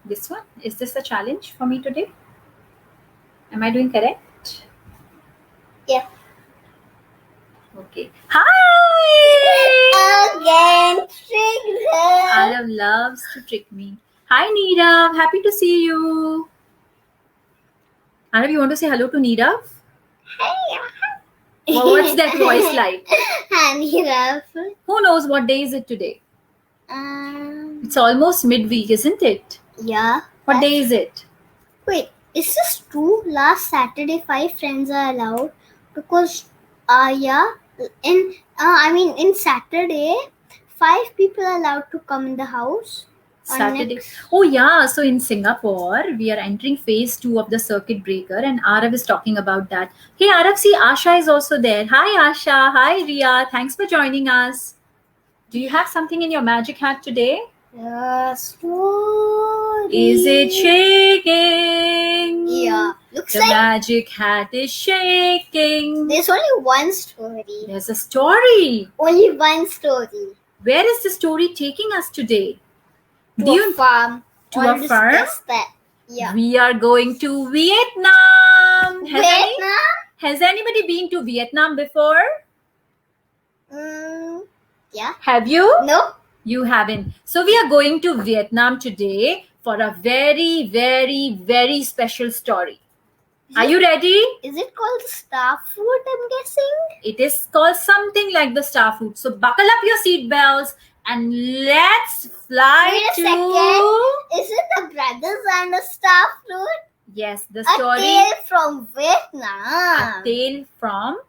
This one? Is this a challenge for me today? Am I doing correct? Yeah. Okay. Hi! Again, trigger. Arav loves to trick me. Hi, Neerav. Happy to see you. Arav, you want to say hello to Neerav? What's that voice like? Neerav. Who knows what day is it today? It's almost midweek, isn't it? Yeah. What day is it? Wait, is this true? Last Saturday, 5 friends are allowed because, in Saturday, 5 people are allowed to come in the house. Saturday. Oh yeah, so in Singapore, we are entering phase 2 of the circuit breaker, and Arav is talking about that. Hey Arav, see Asha is also there. Hi Asha, hi Ria, thanks for joining us. Do you have something in your magic hat today? Story. Is it shaking? Yeah. Looks The like magic hat is shaking. there's only one story. There's a story. Only one story. Where is the story taking us today? To a farm. To a farm? That. Yeah. We are going to Vietnam. Vietnam? Has anybody been to Vietnam before? Yeah. Have you? No. You haven't. So we are going to Vietnam today for a very, very, very special story. Are you ready? Is it called the star fruit, I'm guessing? It is called something like the star fruit. So buckle up your seat belts and let's fly Wait a to... second. Is it the brothers and the star fruit? Yes, the story... A tale from Vietnam. A tale from...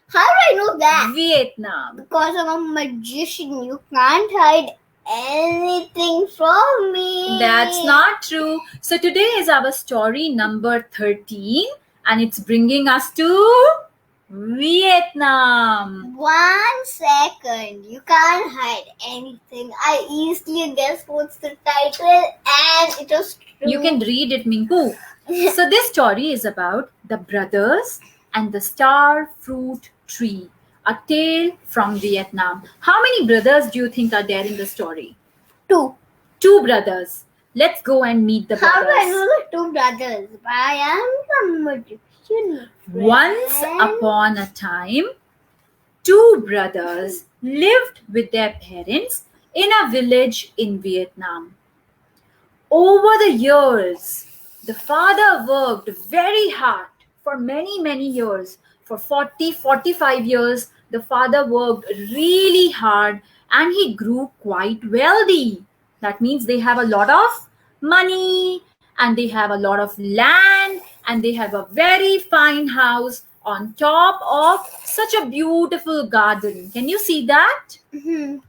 How do I know that? Vietnam. Because I'm a magician. You can't hide anything from me. That's not true. So today is our story number 13 and it's bringing us to Vietnam. 1 second. You can't hide anything. I easily guessed what's the title and it was true. You can read it, Minku. So this story is about the brothers and the star fruit tree. A tale from Vietnam. How many brothers do you think are there in the story? 2. 2 brothers. Let's go and meet the brothers. How do I know the 2 brothers? I am the magician. Once upon a time, 2 brothers lived with their parents in a village in Vietnam. Over the years, the father worked very hard for many, many years. For 45 years, the father worked really hard and he grew quite wealthy. That means they have a lot of money and they have a lot of land and they have a very fine house on top of such a beautiful garden. Can you see that? Mm-hmm.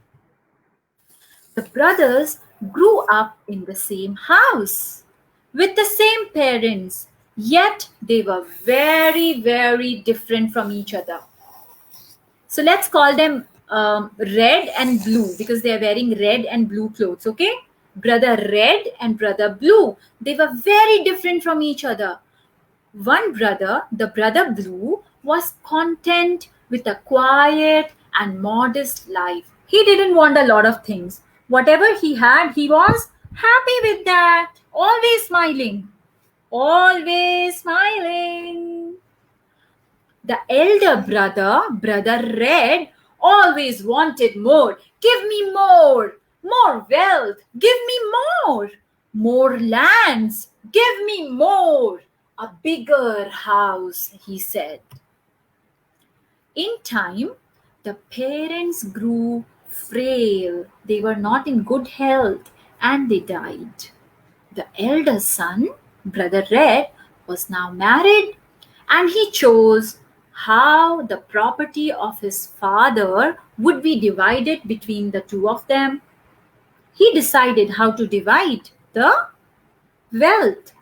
The brothers grew up in the same house with the same parents, yet they were very, very different from each other. So let's call them red and blue because they are wearing red and blue clothes, okay? Brother red and brother blue. They were very different from each other. One brother, the brother blue, was content with a quiet and modest life. He didn't want a lot of things. Whatever he had, he was happy with that. Always smiling. Always smiling. The elder brother, brother red, always wanted more. Give me more. More wealth. Give me more. More lands. Give me more. A bigger house, he said. In time, the parents grew frail. They were not in good health and they died. The elder son, brother Red, was now married and he chose how the property of his father would be divided between the 2 of them. He decided how to divide the wealth.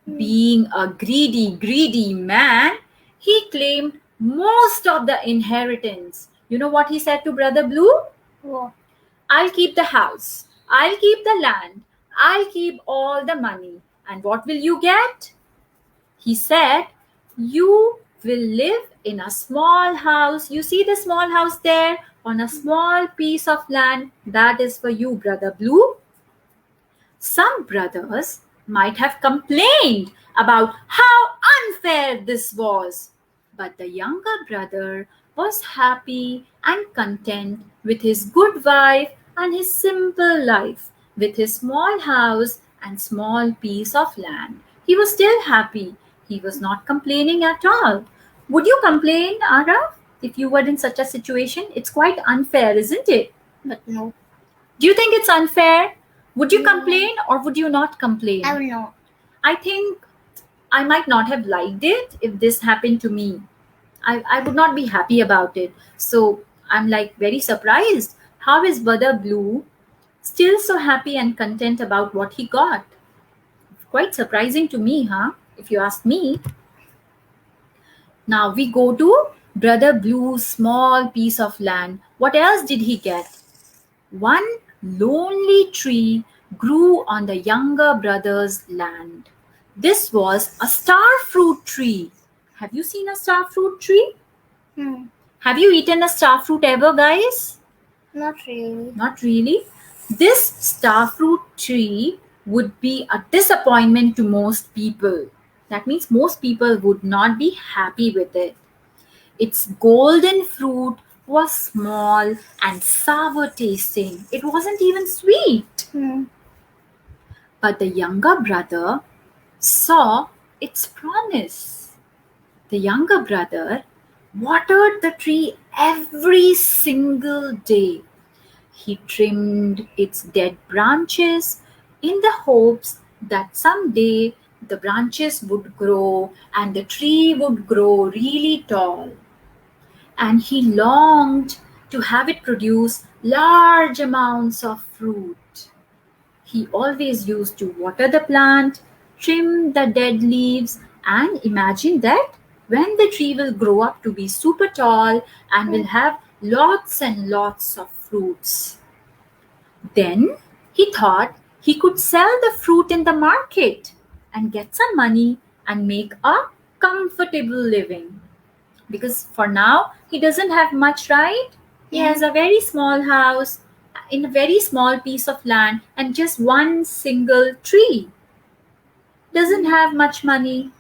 Being a greedy man, he claimed most of the inheritance. You know what he said to Brother Blue? What? I'll keep the house. I'll keep the land. I'll keep all the money. And what will you get? He said, you will live in a small house. You see the small house there on a small piece of land? That is for you, Brother Blue. Some brothers might have complained about how unfair this was, but the younger brother was happy and content with his good wife and his simple life, with his small house and small piece of land. He was still happy. He was not complaining at all. Would you complain, Ara, if you were in such a situation? It's quite unfair, isn't it? But no, Do you think it's unfair? Would you No. complain or would you not complain? I will not. I think I might not have liked it if this happened to me. I would not be happy about it. So I'm like very surprised. How is Brother Blue still so happy and content about what he got? Quite surprising to me, huh? If you ask me. Now we go to Brother Blue's small piece of land. What else did he get? One lonely tree grew on the younger brother's land. This was a star fruit tree. Have you seen a star fruit tree? Have you eaten a star fruit ever, guys? Not really. Not really. This star fruit tree would be a disappointment to most people. That means most people would not be happy with it. Its golden fruit was small and sour tasting. It wasn't even sweet. But the younger brother saw its promise. The younger brother watered the tree every single day. He trimmed its dead branches in the hopes that someday the branches would grow and the tree would grow really tall. And he longed to have it produce large amounts of fruit. He always used to water the plant, trim the dead leaves, and imagine that when the tree will grow up to be super tall and will have lots and lots of fruits. Then he thought he could sell the fruit in the market and get some money and make a comfortable living. Because for now, he doesn't have much, right? He has a very small house in a very small piece of land and just one single tree. Doesn't have much money.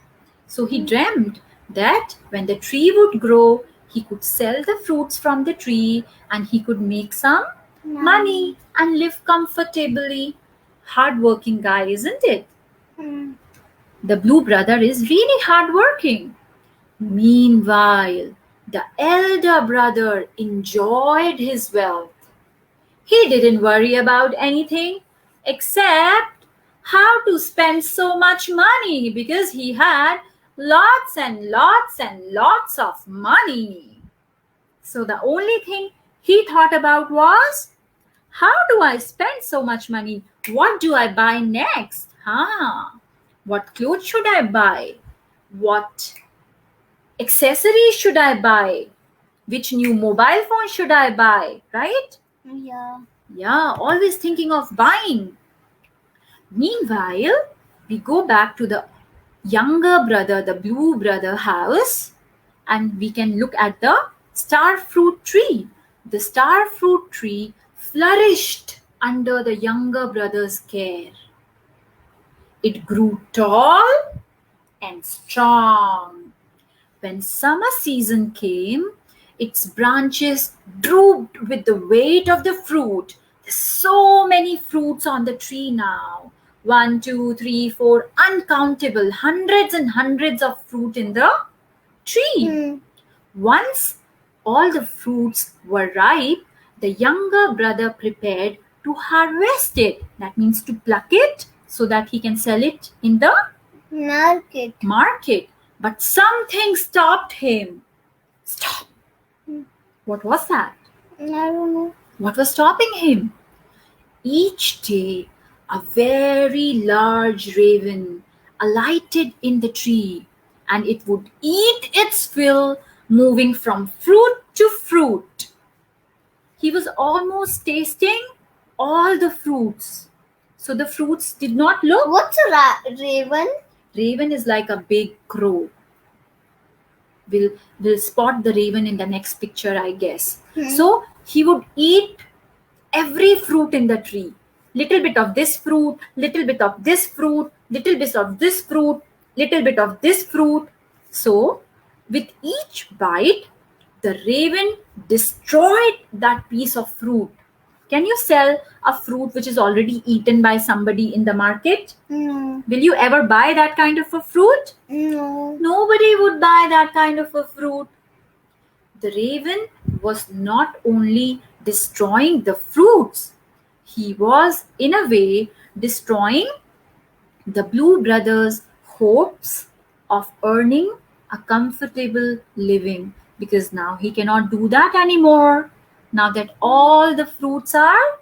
So he dreamed that when the tree would grow, he could sell the fruits from the tree and he could make some money and live comfortably. Hardworking guy, isn't it? The blue brother is really hardworking. Meanwhile, the elder brother enjoyed his wealth. He didn't worry about anything except how to spend so much money because he had lots and lots and lots of money. So the only thing he thought about was, how do I spend so much money? What do I buy next? What clothes should I buy? What accessories should I buy? Which new mobile phone should I buy? Right? Yeah, always thinking of buying. Meanwhile, we go back to the younger brother, the blue brother house, and we can look at the star fruit tree. The star fruit tree flourished under the younger brother's care. It grew tall and strong. When summer season came, its branches drooped with the weight of the fruit. There's so many fruits on the tree now. 1, 2, 3, 4, uncountable, hundreds and hundreds of fruit in the tree. Once all the fruits were ripe, the younger brother prepared to harvest it. That means to pluck it so that he can sell it in the market. But something stopped him. Stop. What was that? I don't know. What was stopping him? Each day, a very large raven alighted in the tree and it would eat its fill, moving from fruit to fruit. He was almost tasting all the fruits. So the fruits did not look. What's a raven? Raven is like a big crow. We'll spot the raven in the next picture, I guess. So he would eat every fruit in the tree. little bit of this fruit, little bit of this fruit, little bit of this fruit, little bit of this fruit. So, with each bite, the raven destroyed that piece of fruit. Can you sell a fruit which is already eaten by somebody in the market? No. Will you ever buy that kind of a fruit? No. Nobody would buy that kind of a fruit. The raven was not only destroying the fruits, he was, in a way, destroying the Blue Brothers' hopes of earning a comfortable living, because now he cannot do that anymore. Now that all the fruits are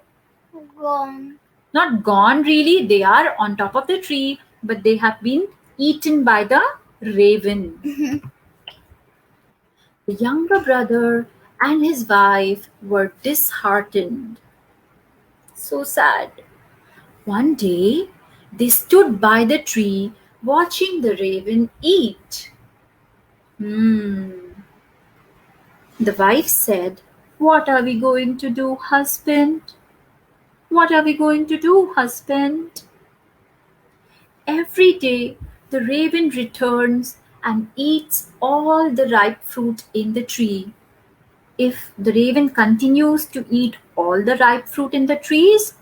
Gone. not gone really, they are on top of the tree, but they have been eaten by the raven. The younger brother and his wife were disheartened. So sad. One day, they stood by the tree watching the raven eat. The wife said, "What are we going to do, husband? What are we going to do, husband?" Every day, the raven returns and eats all the ripe fruit in the tree. If the raven continues to eat all the ripe fruit in the trees,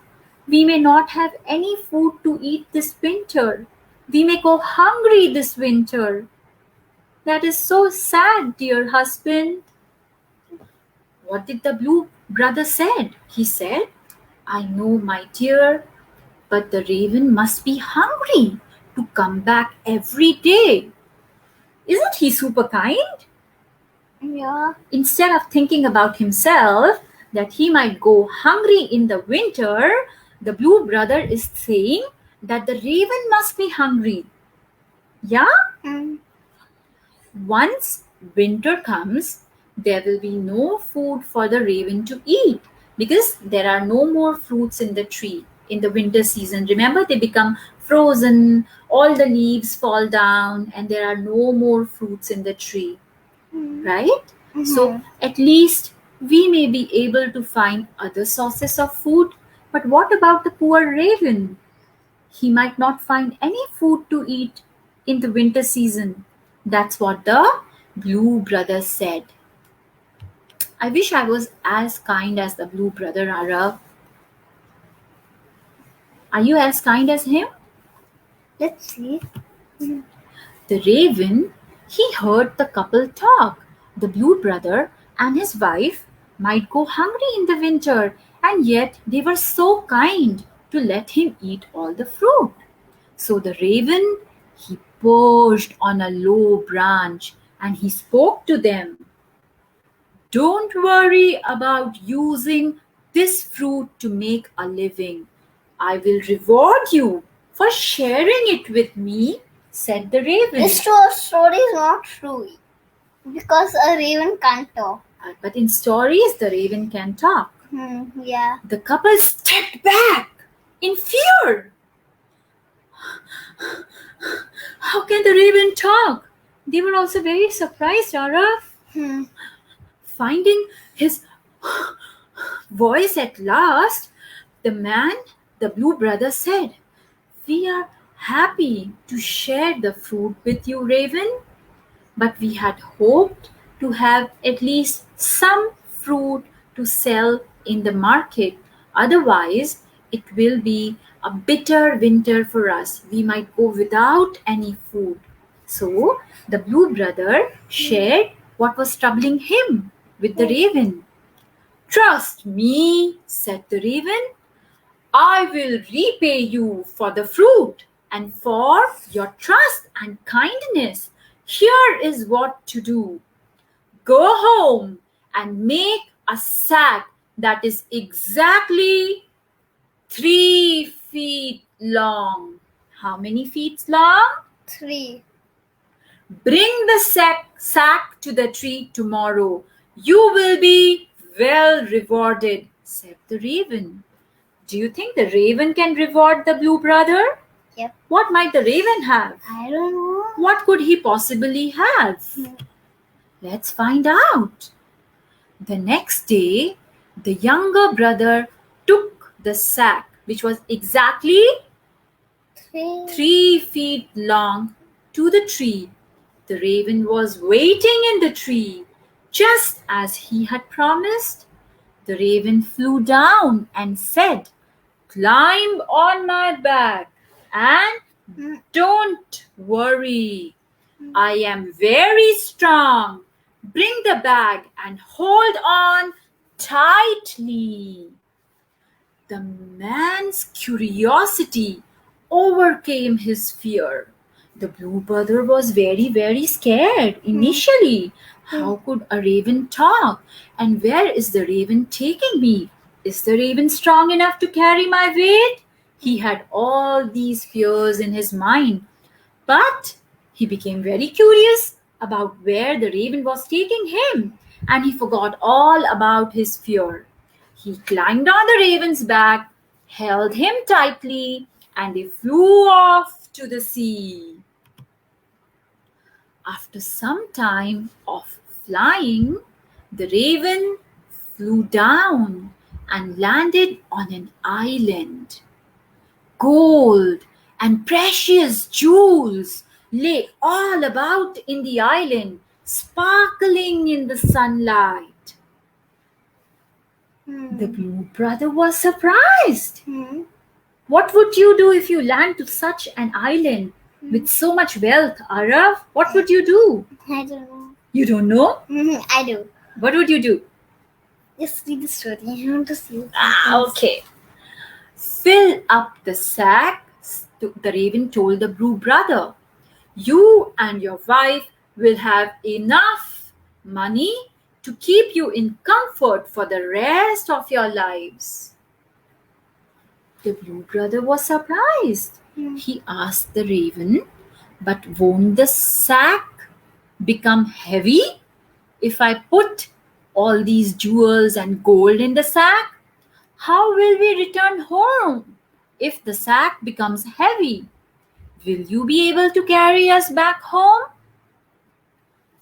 we may not have any food to eat this winter. We may go hungry this winter. That is so sad, dear husband. What did the blue brother said? He said, "I know, my dear, but the raven must be hungry to come back every day." Isn't he super kind? Yeah. Instead of thinking about himself, that he might go hungry in the winter, the blue brother is saying that the raven must be hungry. Yeah? Once winter comes, there will be no food for the raven to eat, because there are no more fruits in the tree in the winter season. Remember, they become frozen, all the leaves fall down, and there are no more fruits in the tree. Right? So at least we may be able to find other sources of food. But what about the poor raven? He might not find any food to eat in the winter season. That's what the blue brother said. I wish I was as kind as the blue brother, Arav. Are you as kind as him? Let's see. The raven, he heard the couple talk. The blue brother and his wife might go hungry in the winter, and yet they were so kind to let him eat all the fruit. So the raven, he perched on a low branch and he spoke to them. "Don't worry about using this fruit to make a living. I will reward you for sharing it with me," said the raven. This story is not true because a raven can't talk. But in stories, the raven can talk. Yeah. The couple stepped back in fear. How can the raven talk? They were also very surprised, Araf. Finding his voice at last, the man, the blue brother, said, "We are happy to share the fruit with you, Raven, but we had hoped to have at least some fruit to sell in the market. Otherwise, it will be a bitter winter for us. We might go without any food." So the blue brother shared what was troubling him with the raven. "Trust me," said the raven, "I will repay you for the fruit and for your trust and kindness. Here is what to do. Go home and make a sack that is exactly 3 feet long." How many feet long? 3. "Bring the sack to the tree tomorrow. You will be well rewarded," said the raven. Do you think the raven can reward the blue brother? Yep. What might the raven have? I don't know. What could he possibly have? Let's find out. The next day, the younger brother took the sack which was exactly Three. 3 feet long, to the tree. The raven was waiting in the tree, just as he had promised. The raven flew down and said, "Climb on my back and don't worry. I am very strong. Bring the bag and hold on tightly." The man's curiosity overcame his fear. The blue brother was very, very scared initially. How could a raven talk? And where is the raven taking me? Is the raven strong enough to carry my weight? He had all these fears in his mind. But he became very curious about where the raven was taking him, and he forgot all about his fear. He climbed on the raven's back, held him tightly, and they flew off to the sea. After some time of flying, the raven flew down and landed on an island. Gold and precious jewels lay all about in the island, sparkling in the sunlight. The blue brother was surprised. What would you do if you land to such an island with so much wealth, Arav? What would you do? I don't know. You don't know? I do. What would you do? Just read the story. I want to see it. Okay. Fill up the sacks, the raven told the blue brother. You and your wife will have enough money to keep you in comfort for the rest of your lives. The blue brother was surprised. He asked the raven, "But won't the sack become heavy if I put all these jewels and gold in the sack? How will we return home if the sack becomes heavy? Will you be able to carry us back home?"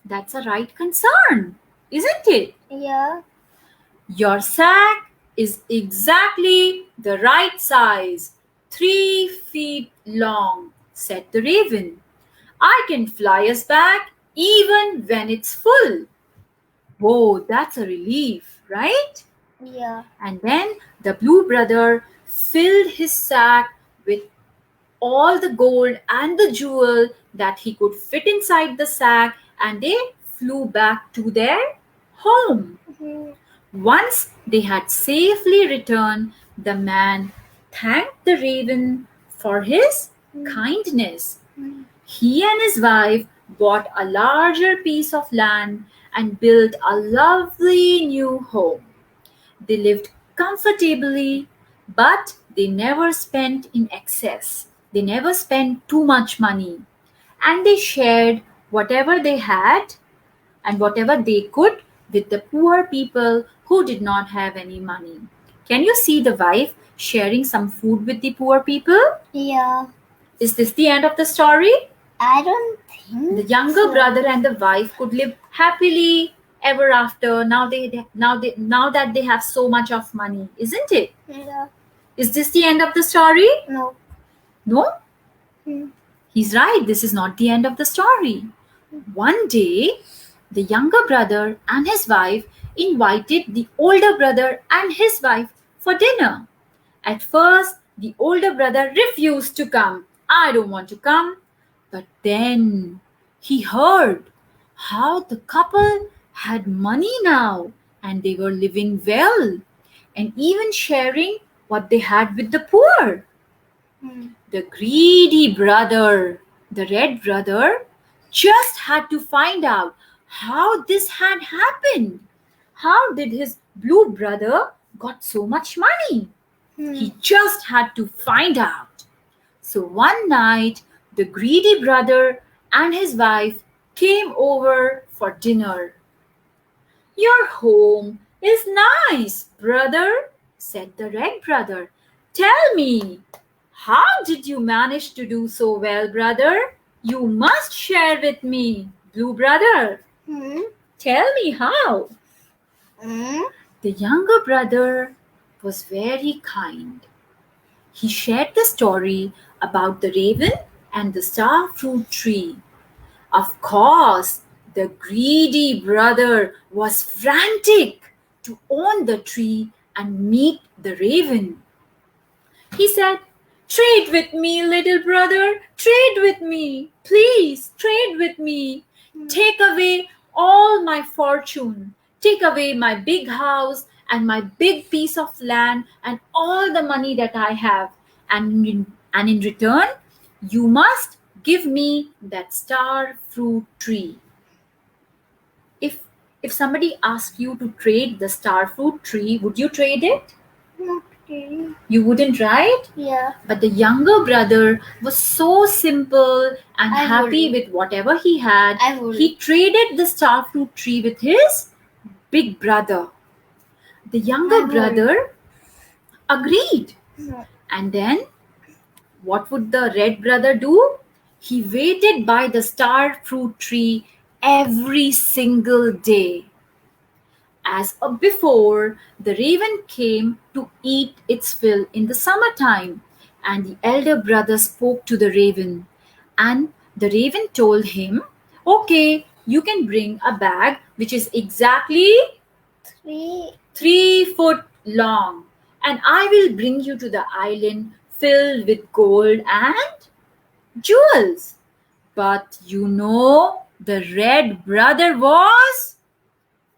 That's a right concern, isn't it? Yeah. Your sack is exactly the right size, 3 feet long, said the raven. I can fly us back even when it's full. Whoa, that's a relief, right? Yeah. And then the blue brother filled his sack with all the gold and the jewel that he could fit inside the sack, and they flew back to their home. Once they had safely returned, the man thanked the raven for his kindness. He and his wife bought a larger piece of land and built a lovely new home. They lived comfortably, but they never spent in excess. They never spent too much money. And they shared whatever they had and whatever they could with the poor people who did not have any money. Can you see the wife sharing some food with the poor people? Yeah. Is this the end of the story? I don't think The younger so. brother and the wife could live happily ever after. Now that they have so much of money, isn't it? Yeah. Is this the end of the story? No. No? Hmm. He's right. This is not the end of the story. One day, the younger brother and his wife invited the older brother and his wife for dinner. At first, the older brother refused to come. I don't want to come. But then he heard how the couple had money now and they were living well and even sharing what they had with the poor. The greedy brother, the red brother, just had to find out how this had happened. How did his blue brother got so much money? He just had to find out. So one night, the greedy brother and his wife came over for dinner. Your home is nice, brother, said the red brother. Tell me, how did you manage to do so well, brother? You must share with me, blue brother. Tell me how. The younger brother was very kind. he shared the story about the raven and the star fruit tree. Of course, the greedy brother was frantic to own the tree and meet the raven. He said, "Trade with me, little brother, trade with me. Please, trade with me. Take away all my fortune. Take away my big house and my big piece of land and all the money that I have. And in return, you must give me that star fruit tree." If if somebody asked you to trade the star fruit tree, would you trade it? Not really. You wouldn't, right? Yeah. But the younger brother was so simple and I happy wouldn't. with whatever he had. I wouldn't. He traded the star fruit tree with his big brother. The younger brother agreed. No. And then what would the red brother do? He waited by the star fruit tree every single day. As before, the raven came to eat its fill in the summertime, and the elder brother spoke to the raven. And the raven told him, "Okay, you can bring a bag which is exactly 3 foot long, and I will bring you to the island filled with gold and jewels." But the red brother was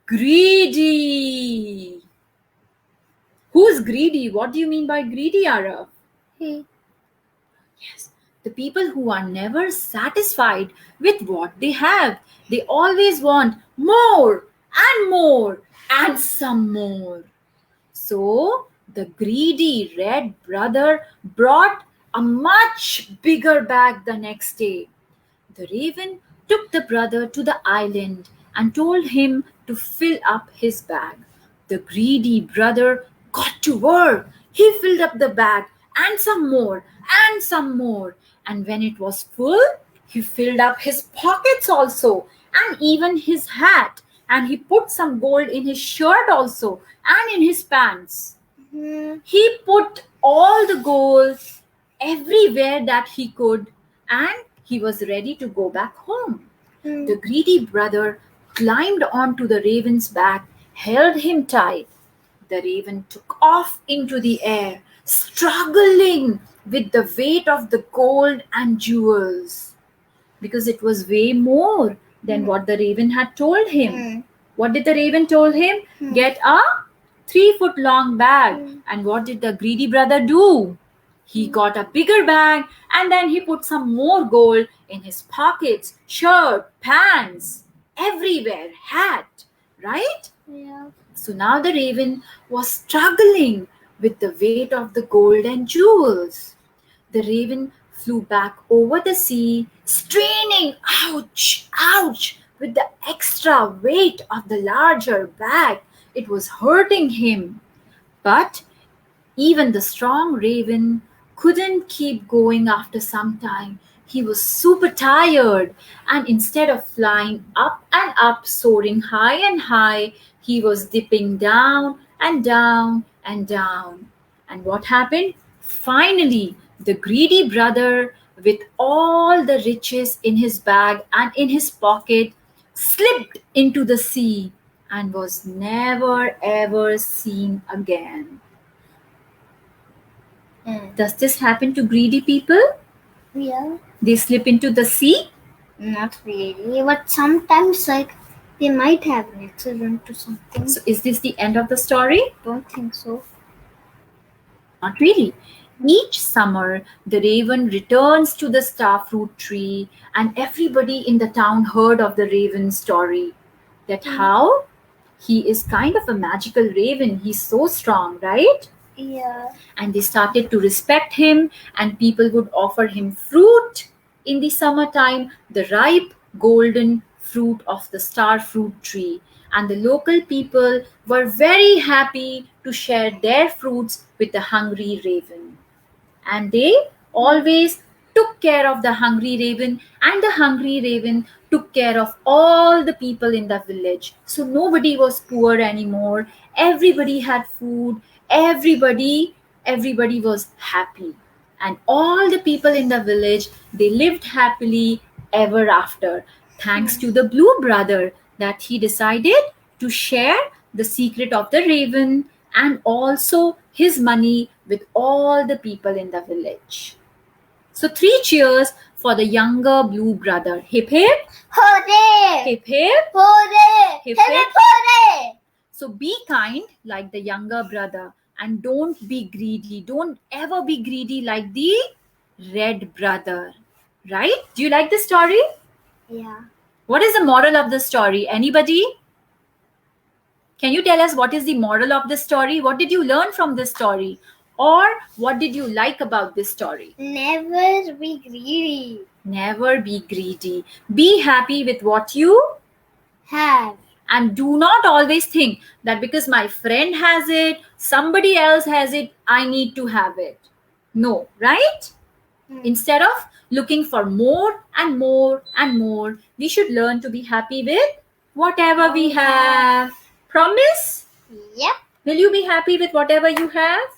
greedy. Who's greedy? What do you mean by greedy, Arav? He. Yes, the people who are never satisfied with what they have. They always want more and some more. So the greedy red brother brought a much bigger bag the next day. The raven took the brother to the island and told him to fill up his bag. The greedy brother got to work. He filled up the bag and some more and some more. And when it was full, he filled up his pockets also and even his hat. And he put some gold in his shirt also and in his pants. He put all the gold everywhere that he could, and he was ready to go back home. The greedy brother climbed onto the raven's back, held him tight. The raven took off into the air, struggling with the weight of the gold and jewels, because it was way more than what the raven had told him. What did the raven told him? Get a 3 foot long bag. And what did the greedy brother do? He got a bigger bag and then he put some more gold in his pockets, shirt, pants, everywhere, hat, right? Yeah. So now the raven was struggling with the weight of the gold and jewels. The raven flew back over the sea, straining, ouch, ouch, with the extra weight of the larger bag. It was hurting him. But even the strong raven couldn't keep going after some time. He was super tired, and instead of flying up and up, soaring high and high, he was dipping down and down and down. And what happened? Finally, the greedy brother, with all the riches in his bag and in his pocket, slipped into the sea and was never ever seen again. Does this happen to greedy people? Yeah. They slip into the sea? Not really, but sometimes they might have an accident or something. So is this the end of the story? Don't think so. Not really. Each summer, the raven returns to the star fruit tree, and everybody in the town heard of the raven story. That how he is kind of a magical raven. He's so strong, right? Yeah. And they started to respect him, and people would offer him fruit in the summertime, the ripe golden fruit of the star fruit tree. And the local people were very happy to share their fruits with the hungry raven. And they always took care of the hungry raven, and the hungry raven took care of all the people in the village. So nobody was poor anymore. Everybody had food. Everybody everybody was happy. And all the people in the village, they lived happily ever after, thanks to the blue brother that he decided to share the secret of the raven and also his money with all the people in the village. So three cheers for the younger blue brother. Hip hip, Hooray! hip hip, Hooray! hip Hip hip. hip hooray! So be kind like the younger brother and don't be greedy. Don't ever be greedy like the red brother. Right? Do you like the story? Yeah. What is the moral of the story? Anybody? Can you tell us what is the moral of the story? What did you learn from this story? Or what did you like about this story? Never be greedy. Never be greedy. Be happy with what you Have. and do not always think that because my friend has it, somebody else has it, I need to have it. No, right? Instead of looking for more and more and more, we should learn to be happy with whatever we have. Promise? Yep. Will you be happy with whatever you have?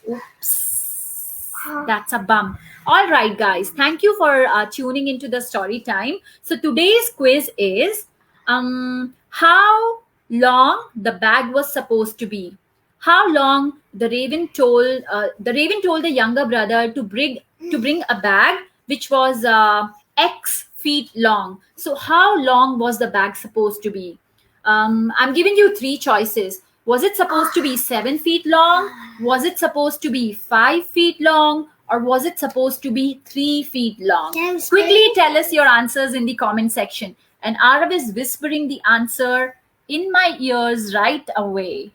Oops. That's a bum. All right, guys. Thank you for tuning into the story time. So today's quiz is how long the bag was supposed to be. How long the raven told the younger brother to bring a bag which was X feet long. So how long was the bag supposed to be? I'm giving you three choices. Was it supposed to be 7 feet long? Was it supposed to be 5 feet long? Or was it supposed to be 3 feet long? Yes, Quickly tell us your answers in the comment section. And Arav is whispering the answer in my ears right away.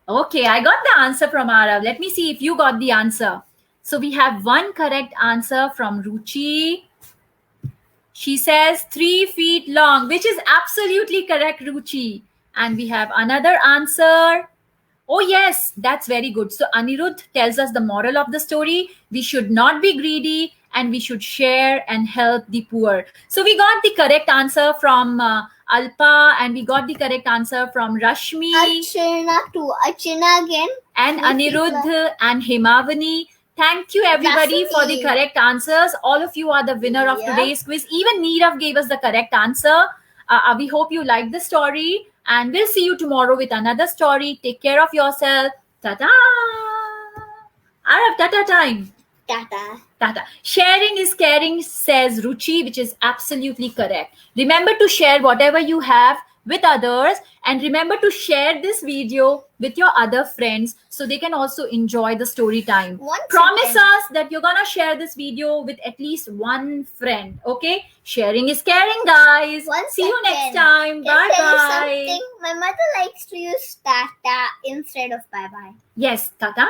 Okay, I got the answer from Arav. Let me see if you got the answer. So we have one correct answer from Ruchi. She says 3 feet long, which is absolutely correct, Ruchi. And we have another answer. Oh, yes, that's very good. So Anirudh tells us the moral of the story. We should not be greedy and we should share and help the poor. So we got the correct answer from Alpa and we got the correct answer from Rashmi Archana too. Archana again. and Anirudh and Himavani. Thank you, everybody, for the Rashmi. correct answers. All of you are the winner of Yep. today's quiz. Even Neerav gave us the correct answer. We hope you liked the story, and we'll see you tomorrow with another story. Take care of yourself. Ta-ta! Arav, ta-ta time. Tata. Tata. Sharing is caring, says Ruchi, which is absolutely correct. Remember to share whatever you have with others and remember to share this video with your other friends so they can also enjoy the story time. Promise us that you're gonna share this video with at least one friend. Okay? Sharing is caring, guys. See you next time. Can I Bye tell you bye. something? My mother likes to use tata instead of bye bye. Yes, tata.